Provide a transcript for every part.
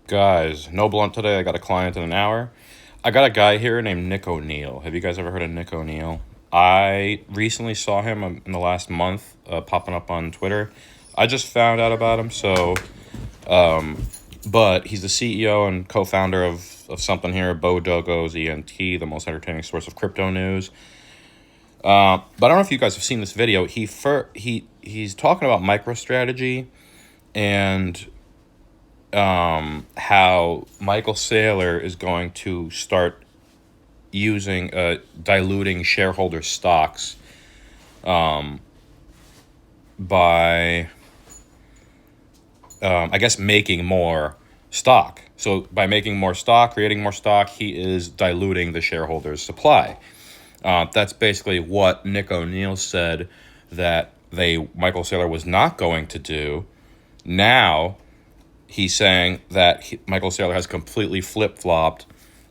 Guys, no blunt today. I got a client in an hour. I got a guy here named Nick O'Neill. Have you guys ever heard of Nick O'Neill? I recently saw him in the last month popping up on Twitter. I just found out about him, but he's the CEO and co-founder of something here, Bodogo's ENT, the most entertaining source of crypto news. But I don't know if you guys have seen this video. He's talking about MicroStrategy and how Michael Saylor is going to start using diluting shareholder stocks by I guess making more stock. So by making more stock, creating more stock, he is diluting the shareholders' supply. That's basically what Nick O'Neill said that Michael Saylor was not going to do. Now he's saying that Michael Saylor has completely flip-flopped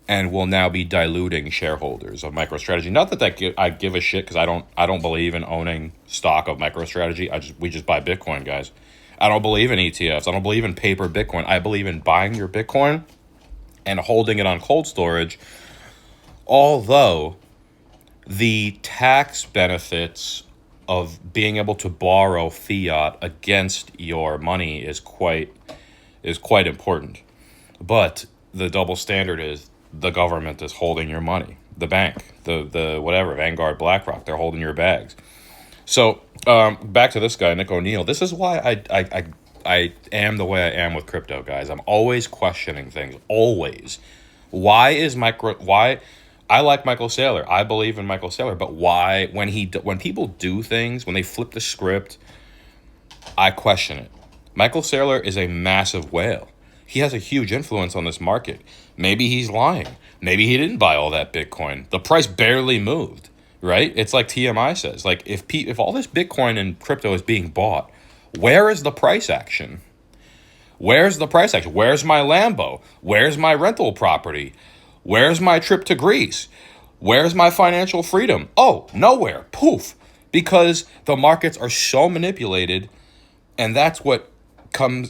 and will now be diluting shareholders of MicroStrategy. Not that I give a shit, because I don't believe in owning stock of MicroStrategy. We just buy Bitcoin, guys. I don't believe in ETFs. I don't believe in paper Bitcoin. I believe in buying your Bitcoin and holding it on cold storage. Although the tax benefits of being able to borrow fiat against your money is quite important. But the double standard is the government is holding your money. The bank, the whatever, Vanguard, BlackRock, they're holding your bags. So back to this guy, Nick O'Neill. This is why I am the way I am with crypto, guys. I'm always questioning things. Always. Why I like Michael Saylor. I believe in Michael Saylor, but why when people do things, when they flip the script, I question it. Michael Saylor is a massive whale. He has a huge influence on this market. Maybe he's lying. Maybe he didn't buy all that Bitcoin. The price barely moved, right? It's like TMI says. Like if all this Bitcoin and crypto is being bought, where is the price action? Where's the price action? Where's my Lambo? Where's my rental property? Where's my trip to Greece? Where's my financial freedom? Oh, nowhere. Poof. Because the markets are so manipulated, and that's what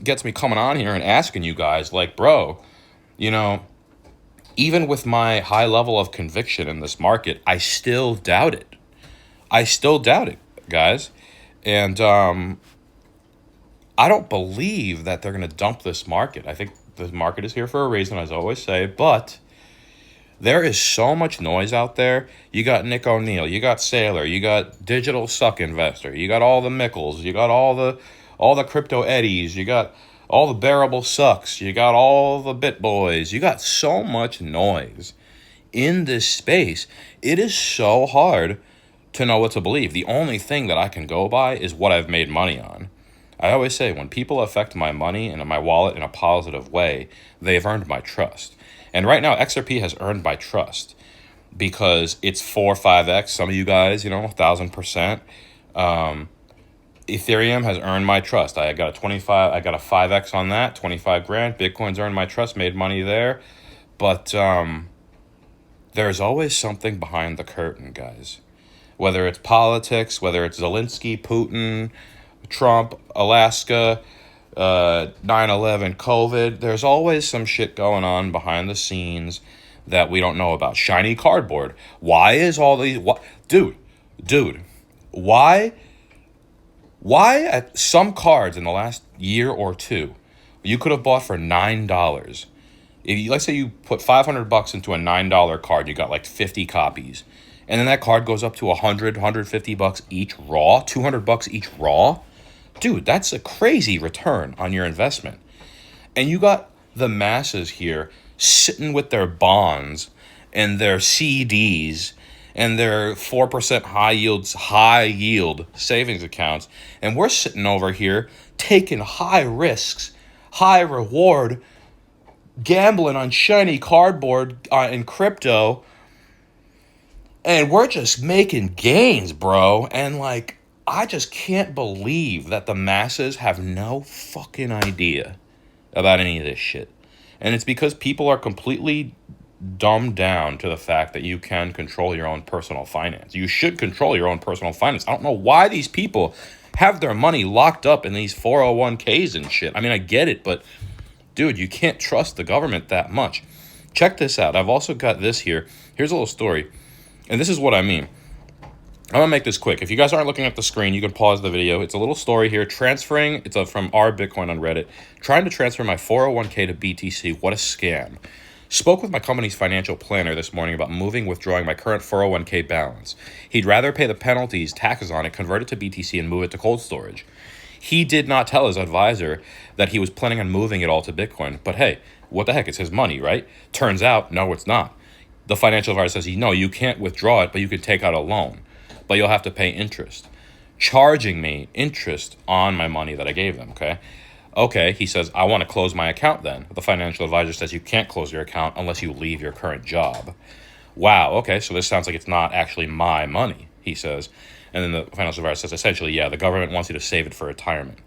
gets me coming on here and asking you guys, like, bro, even with my high level of conviction in this market, I still doubt it. Guys. And I don't believe that they're going to dump this market. I think the market is here for a reason, as I always say, but there is so much noise out there. You got Nick O'Neill, you got Saylor, you got Digital Suck Investor, you got all the Mickles, you got all the crypto eddies, you got all the bearable sucks, you got all the bit boys, you got so much noise in this space. It is so hard to know what to believe. The only thing that I can go by is what I've made money on. I always say, when people affect my money and my wallet in a positive way, they've earned my trust. And right now, XRP has earned my trust because it's 4 or 5x. Some of you guys, 1,000%. Ethereum has earned my trust. I got a 5x on that, 25 grand. Bitcoin's earned my trust, made money there. But there's always something behind the curtain, guys. Whether it's politics, whether it's Zelensky, Putin, Trump, Alaska, 9/11, COVID, there's always some shit going on behind the scenes that we don't know about. Shiny cardboard. Why is all these... Dude, why at some cards in the last year or two, you could have bought for $9. Let's say you put $500 into a $9 card, you got like 50 copies. And then that card goes up to $150 each raw, $200 each raw. Dude, that's a crazy return on your investment. And you got the masses here sitting with their bonds and their CDs and their 4% high yield savings accounts. And we're sitting over here taking high risks, high reward, gambling on shiny cardboard in crypto. And we're just making gains, bro. And I just can't believe that the masses have no fucking idea about any of this shit. And it's because people are completely dumbed down to the fact that you can control your own personal finance. You should control your own personal finance. I don't know why these people have their money locked up in these 401ks and shit. I mean, I get it, but Dude, you can't trust the government that much. Check this out. I've also got this here. Here's a little story. And this is what I mean. I'm going to make this quick. If you guys aren't looking at the screen, you can pause the video. It's a little story here. Transferring, from our Bitcoin on Reddit. Trying to transfer my 401k to BTC. What a scam. Spoke with my company's financial planner this morning about withdrawing my current 401k balance. He'd rather pay the penalties, taxes on it, convert it to BTC, and move it to cold storage. He did not tell his advisor that he was planning on moving it all to Bitcoin. But hey, what the heck? It's his money, right? Turns out, no, it's not. The financial advisor says, no, you can't withdraw it, but you can take out a loan. But you'll have to pay interest. Charging me interest on my money that I gave them, okay? Okay, he says, I want to close my account then. The financial advisor says you can't close your account unless you leave your current job. Wow, okay, so this sounds like it's not actually my money, he says. And then the financial advisor says, essentially, yeah, the government wants you to save it for retirement.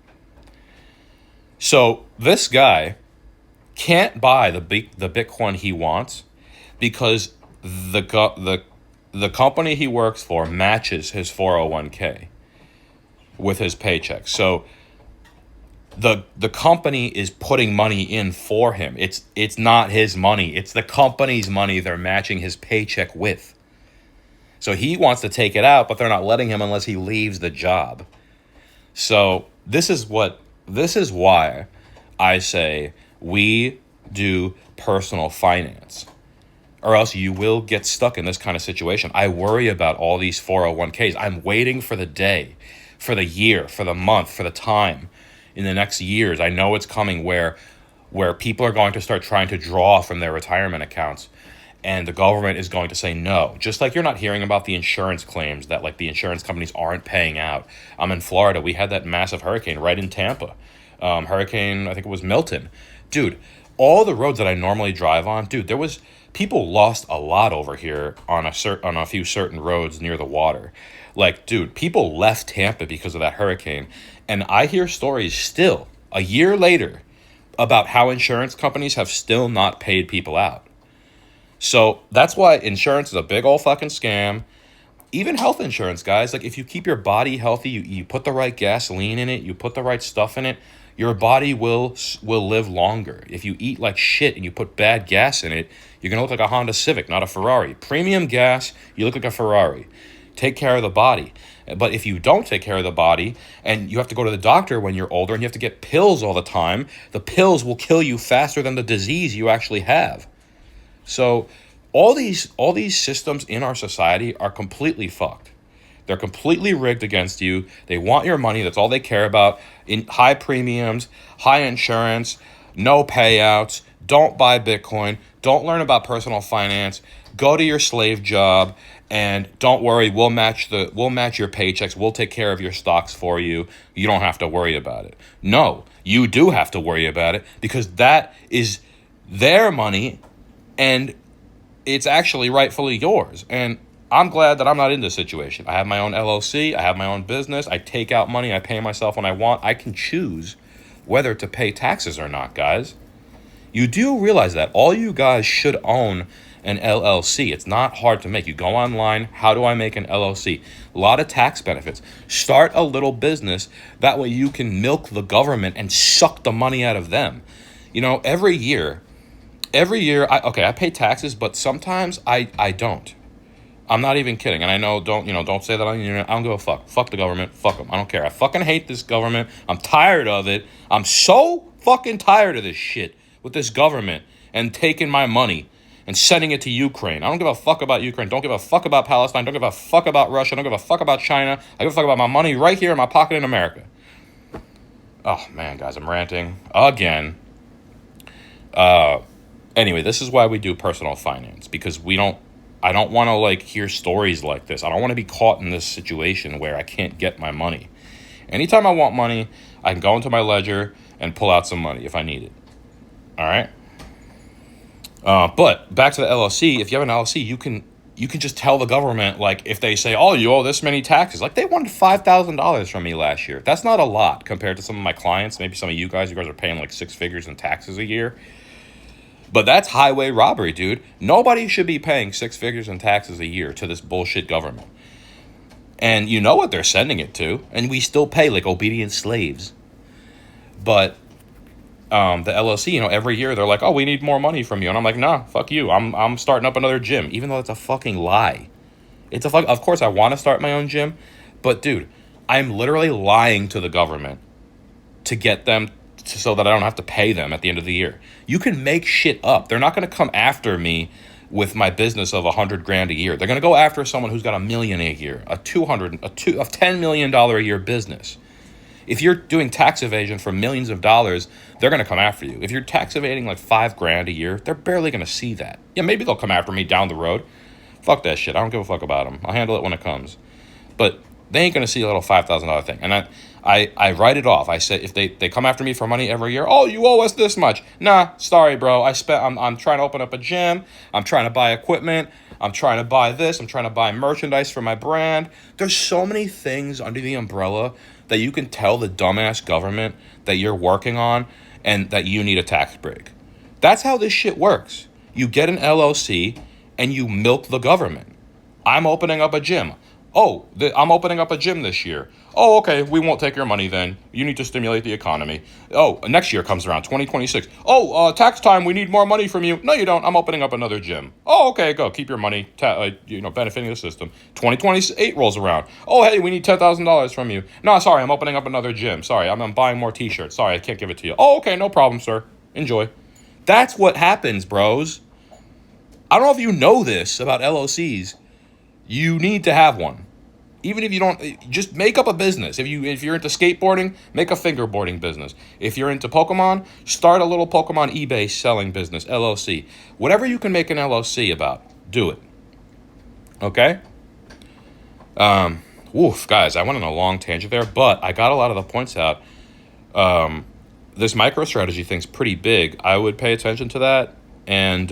So this guy can't buy the Bitcoin he wants because the company he works for matches his 401k with his paycheck. So the company is putting money in for him. It's not his money. It's the company's money they're matching his paycheck with. So he wants to take it out, but they're not letting him unless he leaves the job. So this is why I say we do personal finance, or else you will get stuck in this kind of situation. I worry about all these 401ks. I'm waiting for the day, for the year, for the month, for the time in the next years. I know it's coming where people are going to start trying to draw from their retirement accounts, and the government is going to say no. Just like you're not hearing about the insurance claims that like the insurance companies aren't paying out. I'm in Florida. We had that massive hurricane right in Tampa. Hurricane, I think it was Milton. Dude, all the roads that I normally drive on, dude, people lost a lot over here on a few certain roads near the water. Like, dude, people left Tampa because of that hurricane. And I hear stories still, a year later, about how insurance companies have still not paid people out. So that's why insurance is a big old fucking scam. Even health insurance, guys, like if you keep your body healthy, you put the right gasoline in it, you put the right stuff in it, your body will live longer. If you eat like shit and you put bad gas in it, you're going to look like a Honda Civic, not a Ferrari. Premium gas, you look like a Ferrari. Take care of the body. But if you don't take care of the body and you have to go to the doctor when you're older and you have to get pills all the time, the pills will kill you faster than the disease you actually have. So all these systems in our society are completely fucked. They're completely rigged against you. They want your money. That's all they care about. In high premiums, high insurance, no payouts. Don't buy Bitcoin. Don't learn about personal finance. Go to your slave job, and don't worry. We'll match your paychecks. We'll take care of your stocks for you. You don't have to worry about it. No, you do have to worry about it because that is their money. And it's actually rightfully yours. And I'm glad that I'm not in this situation. I have my own LLC. I have my own business. I take out money. I pay myself when I want. I can choose whether to pay taxes or not, guys. You do realize that. All you guys should own an LLC. It's not hard to make. You go online. How do I make an LLC? A lot of tax benefits. Start a little business. That way you can milk the government and suck the money out of them. You know, every year, I pay taxes, but sometimes I don't. I'm not even kidding. And I know, don't say that on the internet. I don't give a fuck. Fuck the government. Fuck them. I don't care. I fucking hate this government. I'm tired of it. I'm so fucking tired of this shit with this government and taking my money and sending it to Ukraine. I don't give a fuck about Ukraine. Don't give a fuck about Palestine. Don't give a fuck about Russia. Don't give a fuck about China. I give a fuck about my money right here in my pocket in America. Oh, man, guys, I'm ranting again. Anyway, this is why we do personal finance, because I don't want to hear stories like this. I don't want to be caught in this situation where I can't get my money. Anytime I want money, I can go into my ledger and pull out some money if I need it. All right. But back to the LLC. If you have an LLC, you can just tell the government, if they say, oh, you owe this many taxes. They wanted $5,000 from me last year. That's not a lot compared to some of my clients. Maybe some of you guys are paying six figures in taxes a year. But that's highway robbery, dude. Nobody should be paying six figures in taxes a year to this bullshit government. And you know what they're sending it to. And we still pay like obedient slaves. But the LLC, every year they're like, oh, we need more money from you. And I'm like, nah, fuck you. I'm starting up another gym, even though it's a fucking lie. Of course I want to start my own gym, but dude, I'm literally lying to the government to get them so that I don't have to pay them at the end of the year. You can make shit up. They're not going to come after me with my business of $100,000 a year. They're going to go after someone who's got $1 million a year, a $10 million a year business. If you're doing tax evasion for millions of dollars, they're going to come after you. If you're tax evading like $5,000 a year, they're barely going to see that. Yeah, maybe they'll come after me down the road. Fuck that shit. I don't give a fuck about them. I'll handle it when it comes. But they ain't going to see a little $5,000 thing. And I write it off. I say, if they come after me for money every year, oh, you owe us this much. Nah, sorry, bro. I'm trying to open up a gym. I'm trying to buy equipment. I'm trying to buy this. I'm trying to buy merchandise for my brand. There's so many things under the umbrella that you can tell the dumbass government that you're working on and that you need a tax break. That's how this shit works. You get an LLC and you milk the government. I'm opening up a gym. Oh, I'm opening up a gym this year. Oh, okay, we won't take your money then. You need to stimulate the economy. Oh, next year comes around, 2026. Oh, tax time, we need more money from you. No, you don't. I'm opening up another gym. Oh, okay, go. Keep your money, benefiting the system. 2028 rolls around. Oh, hey, we need $10,000 from you. No, sorry, I'm opening up another gym. Sorry, I'm buying more t-shirts. Sorry, I can't give it to you. Oh, okay, no problem, sir. Enjoy. That's what happens, bros. I don't know if you know this about LLCs. You need to have one. Even if you don't, just make up a business. If you're into skateboarding, make a fingerboarding business. If you're into Pokemon, start a little Pokemon eBay selling business, LLC. Whatever you can make an LLC about, do it. Okay? Guys, I went on a long tangent there, but I got a lot of the points out. This MicroStrategy thing's pretty big. I would pay attention to that. And,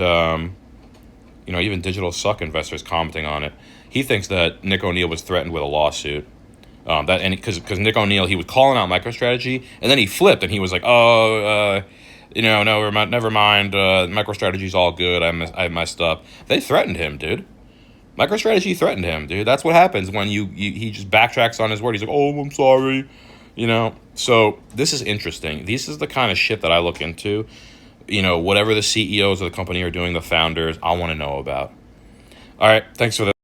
even Digital Suck investors commenting on it. He thinks that Nick O'Neill was threatened with a lawsuit. Because Nick O'Neill, he was calling out MicroStrategy, and then he flipped, and he was like, no, never mind. MicroStrategy's all good. I messed up. They threatened him, dude. MicroStrategy threatened him, dude. That's what happens when he just backtracks on his word. He's like, oh, I'm sorry. So this is interesting. This is the kind of shit that I look into. Whatever the CEOs of the company are doing, the founders, I want to know about. All right, thanks for that.